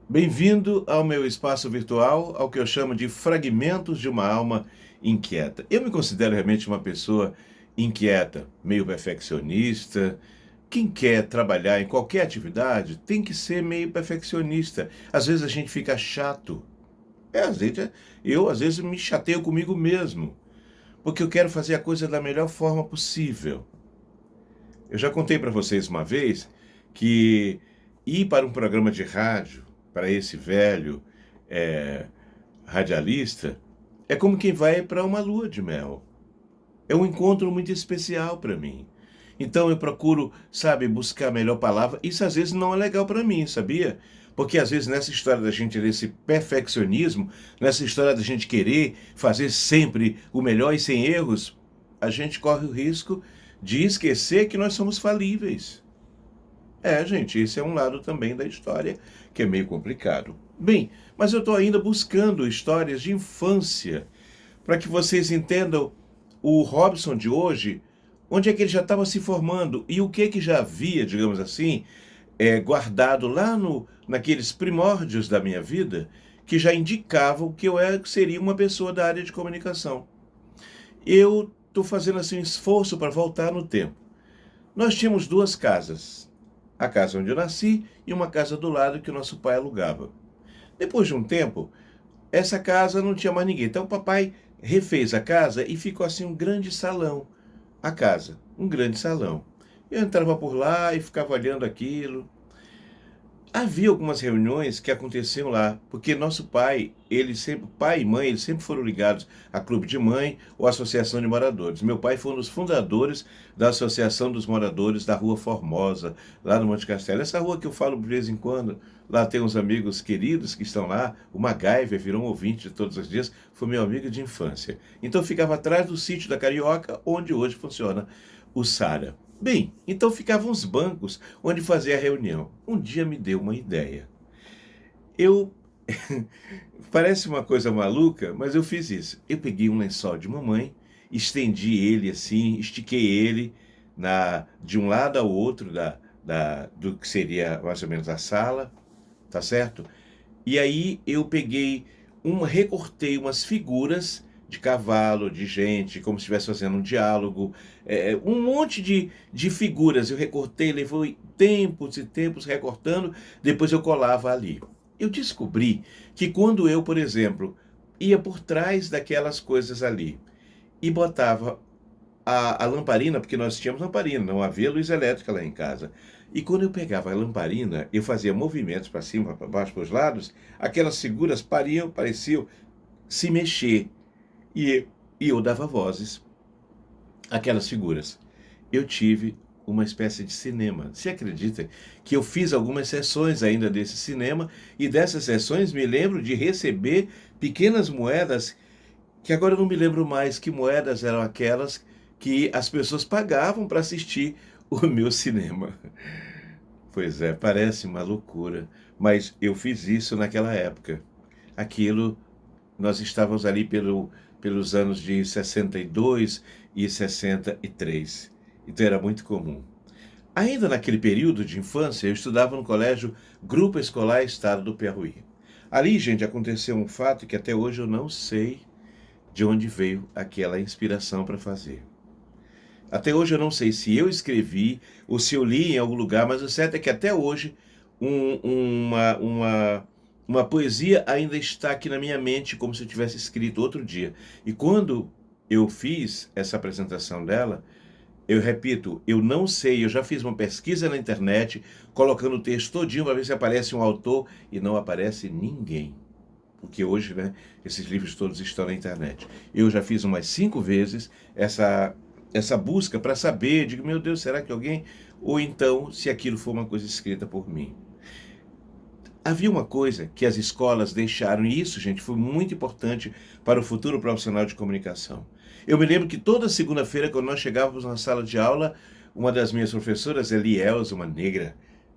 Bem-vindo ao meu espaço virtual, ao que eu chamo de fragmentos de uma alma inquieta. Eu me considero realmente uma pessoa inquieta, meio perfeccionista. Quem quer trabalhar em qualquer atividade tem que ser meio perfeccionista. Às vezes a gente fica chato. Eu às vezes me chateio comigo mesmo, porque eu quero fazer a coisa da melhor forma possível. Eu já contei para vocês uma vez que ir para um programa de rádio, para esse velho eh, radialista, é como quem vai para uma lua de mel. É um encontro muito especial para mim. Então eu procuro, sabe, buscar a melhor palavra. Isso às vezes não é legal para mim, sabia? Porque às vezes nessa história da gente ter esse perfeccionismo, nessa história da gente querer fazer sempre o melhor e sem erros, a gente corre o risco de esquecer que nós somos falíveis. Gente, esse é um lado também da história que é meio complicado. Bem, mas eu estou ainda buscando histórias de infância para que vocês entendam o Robson de hoje, onde é que ele já estava se formando e o que já havia, digamos assim, guardado lá naqueles primórdios da minha vida, que já indicavam que seria uma pessoa da área de comunicação. Eu estou fazendo assim um esforço para voltar no tempo. Nós tínhamos duas casas, a casa onde eu nasci e uma casa do lado que o nosso pai alugava. Depois de um tempo, essa casa não tinha mais ninguém. Então o papai refez a casa e ficou assim um grande salão. A casa, um grande salão. Eu entrava por lá e ficava olhando aquilo. Havia algumas reuniões que aconteciam lá, porque nosso pai, pai e mãe, eles sempre foram ligados a clube de mãe ou associação de moradores. Meu pai foi um dos fundadores da Associação dos Moradores da Rua Formosa, lá no Monte Castelo. Essa rua que eu falo de vez em quando, lá tem uns amigos queridos que estão lá. O MacGyver virou um ouvinte de todos os dias, foi meu amigo de infância. Então eu ficava atrás do sítio da Carioca, onde hoje funciona o Sara. Bem, então ficavam os bancos onde fazia a reunião. Um dia me deu uma ideia. Eu. Parece uma coisa maluca, mas eu fiz isso. Eu peguei um lençol de mamãe, estendi ele assim, estiquei ele de um lado ao outro do que seria mais ou menos a sala, tá certo? E aí eu recortei umas figuras de cavalo, de gente, como se estivesse fazendo um diálogo, um monte de figuras. Eu recortei, levou tempos e tempos recortando, depois eu colava ali. Eu descobri que quando eu, por exemplo, ia por trás daquelas coisas ali e botava a lamparina, porque nós tínhamos lamparina, não havia luz elétrica lá em casa. E quando eu pegava a lamparina, eu fazia movimentos para cima, para baixo, para os lados, aquelas figuras pareciam se mexer. E, e eu dava vozes àquelas figuras. Eu tive uma espécie de cinema. Você acredita que eu fiz algumas sessões ainda desse cinema, e dessas sessões me lembro de receber pequenas moedas, que agora eu não me lembro mais que moedas eram aquelas que as pessoas pagavam para assistir o meu cinema. Pois é, parece uma loucura, mas eu fiz isso naquela época. Aquilo, nós estávamos ali pelos anos de 62 e 63. Então era muito comum. Ainda naquele período de infância, eu estudava no colégio Grupo Escolar Estado do Piauí. Ali, gente, aconteceu um fato que até hoje eu não sei de onde veio aquela inspiração para fazer. Até hoje eu não sei se eu escrevi ou se eu li em algum lugar, mas o certo é que até hoje um- uma, uma, uma poesia ainda está aqui na minha mente, como se eu tivesse escrito outro dia. E quando eu fiz essa apresentação dela, eu repito, eu não sei, eu já fiz uma pesquisa na internet, colocando o texto todinho para ver se aparece um autor, e não aparece ninguém. Porque hoje, né, esses livros todos estão na internet. Eu já fiz umas 5 vezes essa busca para saber, digo, meu Deus, será que alguém? Ou então, se aquilo for uma coisa escrita por mim. Havia uma coisa que as escolas deixaram, e isso, gente, foi muito importante para o futuro profissional de comunicação. Eu me lembro que toda segunda-feira, quando nós chegávamos na sala de aula, uma das minhas professoras, Elielza, uma negra,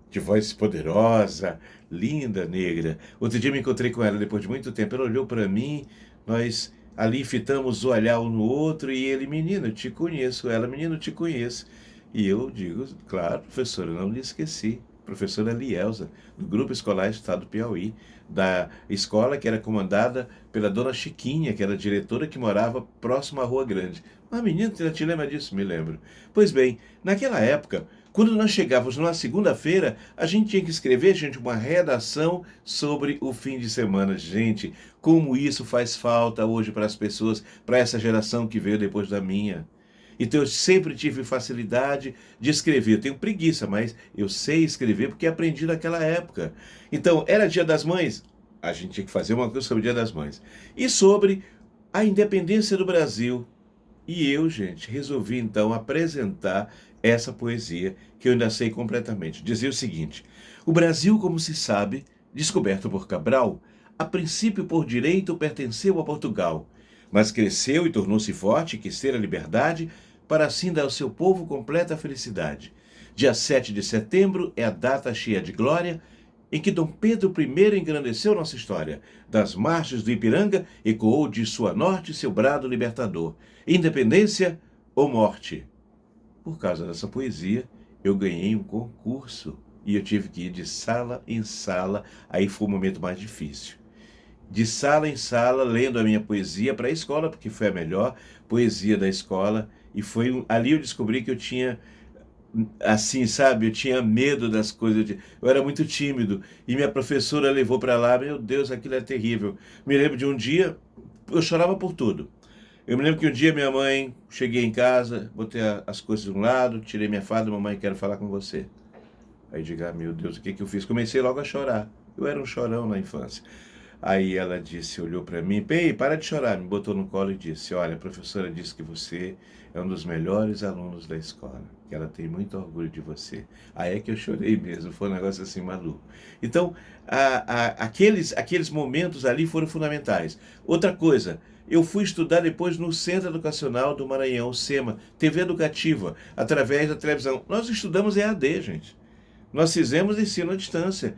de voz poderosa, linda negra. Outro dia me encontrei com ela depois de muito tempo. Ela olhou para mim, nós ali fitamos o olhar um no outro, e ele, menino, eu te conheço. Ela, menino, eu te conheço. E eu digo, claro, professora, eu não lhe esqueci. professora Lielza, do Grupo Escolar Estado do Piauí, da escola que era comandada pela dona Chiquinha, que era diretora que morava próximo à Rua Grande. Mas menino, você te lembra disso? Me lembro. Pois bem, naquela época, quando nós chegávamos numa segunda-feira, a gente tinha que escrever, gente, uma redação sobre o fim de semana. Gente, como isso faz falta hoje para as pessoas, para essa geração que veio depois da minha. Então eu sempre tive facilidade de escrever. Eu tenho preguiça, mas eu sei escrever porque aprendi naquela época. Então, era Dia das Mães, a gente tinha que fazer uma coisa sobre o Dia das Mães. E sobre a independência do Brasil. E eu, gente, resolvi então apresentar essa poesia que eu ainda sei completamente. Dizia o seguinte: o Brasil, como se sabe, descoberto por Cabral, a princípio por direito pertenceu a Portugal, mas cresceu e tornou-se forte, quis ter a liberdade, para assim dar ao seu povo completa felicidade. Dia 7 de setembro é a data cheia de glória em que Dom Pedro I engrandeceu nossa história. Das margens do Ipiranga ecoou de sua norte seu brado libertador: independência ou morte. Por causa dessa poesia, eu ganhei um concurso e eu tive que ir de sala em sala. Aí foi o momento mais difícil. De sala em sala, lendo a minha poesia para a escola, porque foi a melhor poesia da escola. E foi ali eu descobri que eu tinha, assim, sabe, eu tinha medo das coisas, eu era muito tímido. E minha professora levou para lá, meu Deus, aquilo é terrível. Me lembro de um dia, eu chorava por tudo. Eu me lembro que um dia minha mãe, cheguei em casa, botei as coisas de um lado, tirei minha farda: mamãe, quero falar com você. Aí diga, meu Deus, o que que eu fiz? Comecei logo a chorar. Eu era um chorão na infância. Aí ela disse, olhou para mim: Pei, para de chorar, me botou no colo e disse: olha, a professora disse que você é um dos melhores alunos da escola, que ela tem muito orgulho de você. Aí é que eu chorei mesmo, foi um negócio assim maluco. Então, aqueles momentos ali foram fundamentais. Outra coisa, eu fui estudar depois no Centro Educacional do Maranhão, SEMA, TV Educativa, através da televisão. Nós estudamos EAD, gente. Nós fizemos ensino à distância.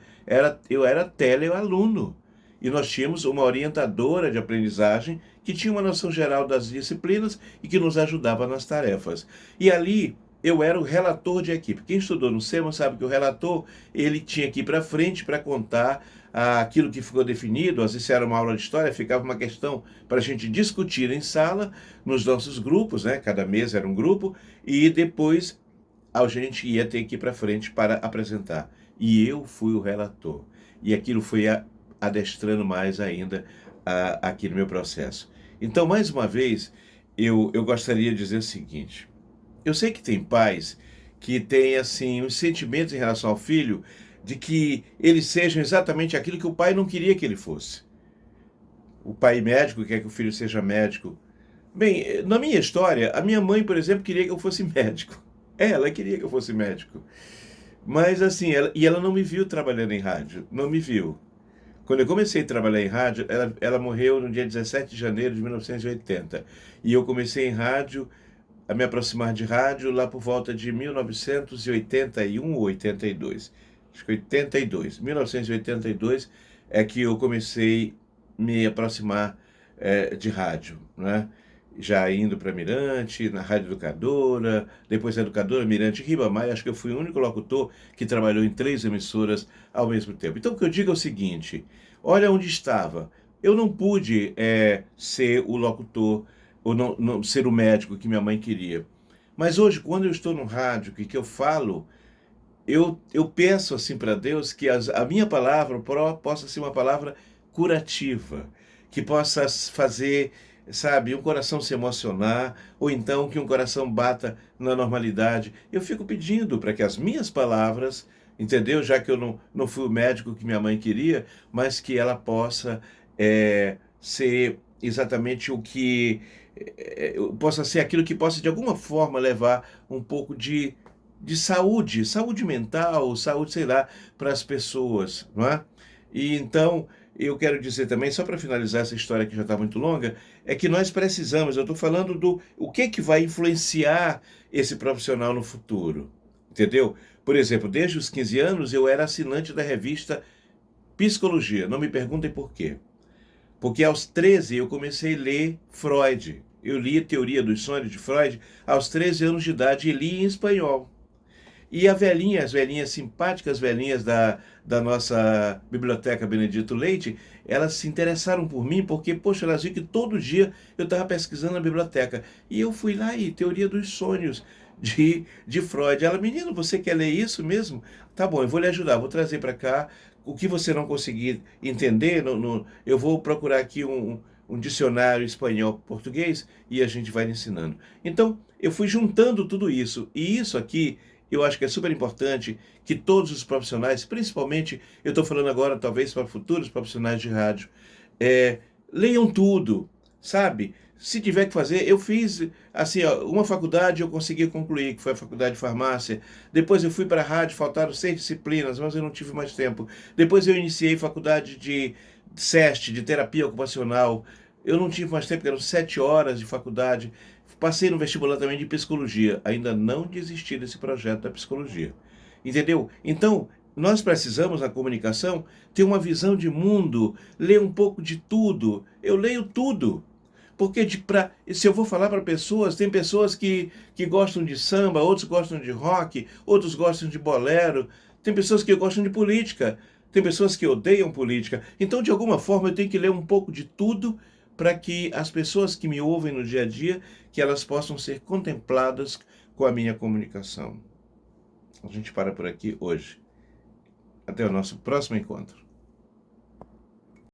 Eu era telealuno. E nós tínhamos uma orientadora de aprendizagem que tinha uma noção geral das disciplinas e que nos ajudava nas tarefas. E ali eu era o relator de equipe. Quem estudou no SEMA sabe que o relator, ele tinha que ir para frente para contar aquilo que ficou definido. Às vezes era uma aula de história, ficava uma questão para a gente discutir em sala, nos nossos grupos, né? Cada mesa era um grupo, e depois a gente ia ter que ir para frente para apresentar. E eu fui o relator. E aquilo foi adestrando mais ainda aqui no meu processo. Então, mais uma vez, eu gostaria de dizer o seguinte: eu sei que tem pais que têm assim uns sentimentos em relação ao filho de que eles sejam exatamente aquilo que o pai não queria que ele fosse. O pai médico quer que o filho seja médico. Bem, na minha história, a minha mãe, por exemplo, queria que eu fosse médico. Ela queria que eu fosse médico. Mas assim, ela não me viu trabalhando em rádio, não me viu. Quando eu comecei a trabalhar em rádio, ela morreu no dia 17 de janeiro de 1980. E eu comecei em rádio, a me aproximar de rádio lá por volta de 1981 ou 82. Acho que 82. 1982 é que eu comecei a me aproximar de rádio, né? Já indo para Mirante, na Rádio Educadora, depois a Educadora, Mirante, Ribamar. Acho que eu fui o único locutor que trabalhou em 3 emissoras ao mesmo tempo. Então o que eu digo é o seguinte: olha onde estava. Eu não pude ser o locutor, ou não ser o médico que minha mãe queria. Mas hoje, quando eu estou no rádio, que eu falo, eu peço assim para Deus que a minha palavra possa ser uma palavra curativa, que possa fazer, sabe, um coração se emocionar, ou então que um coração bata na normalidade. Eu fico pedindo para que as minhas palavras, entendeu? Já que eu não fui o médico que minha mãe queria, mas que ela possa ser exatamente o que possa ser aquilo que possa de alguma forma levar um pouco de saúde mental, saúde, sei lá, para as pessoas, não é? E então, eu quero dizer também, só para finalizar essa história que já está muito longa, é que nós precisamos, eu estou falando o que vai influenciar esse profissional no futuro, entendeu? Por exemplo, desde os 15 anos eu era assinante da revista Psicologia, não me perguntem por quê. Porque aos 13 eu comecei a ler Freud. Eu li a Teoria dos Sonhos de Freud aos 13 anos de idade e li em espanhol. E a velhinha, as velhinhas simpáticas, velhinhas da nossa biblioteca Benedito Leite, elas se interessaram por mim porque, poxa, elas viram que todo dia eu estava pesquisando na biblioteca. E eu fui lá e Teoria dos Sonhos de Freud. Ela, menino, você quer ler isso mesmo? Tá bom, eu vou lhe ajudar, vou trazer para cá. O que você não conseguir entender, eu vou procurar aqui um dicionário espanhol-português e a gente vai lhe ensinando. Então, eu fui juntando tudo isso. E isso aqui, eu acho que é super importante que todos os profissionais, principalmente, eu estou falando agora talvez para futuros profissionais de rádio, é, leiam tudo, sabe? Se tiver que fazer, eu fiz, assim, ó, uma faculdade eu consegui concluir, que foi a faculdade de farmácia. Depois eu fui para a rádio, faltaram 6 disciplinas, mas eu não tive mais tempo. Depois eu iniciei faculdade de SEST, de terapia ocupacional. Eu não tive mais tempo, eram 7 horas de faculdade. Passei no vestibular também de psicologia. Ainda não desisti desse projeto da psicologia. Entendeu? Então, nós precisamos, na comunicação, ter uma visão de mundo, ler um pouco de tudo. Eu leio tudo. Porque se eu vou falar para pessoas, tem pessoas que gostam de samba, outros gostam de rock, outros gostam de bolero, tem pessoas que gostam de política, tem pessoas que odeiam política. Então, de alguma forma, eu tenho que ler um pouco de tudo para que as pessoas que me ouvem no dia a dia, que elas possam ser contempladas com a minha comunicação. A gente para por aqui hoje. Até o nosso próximo encontro.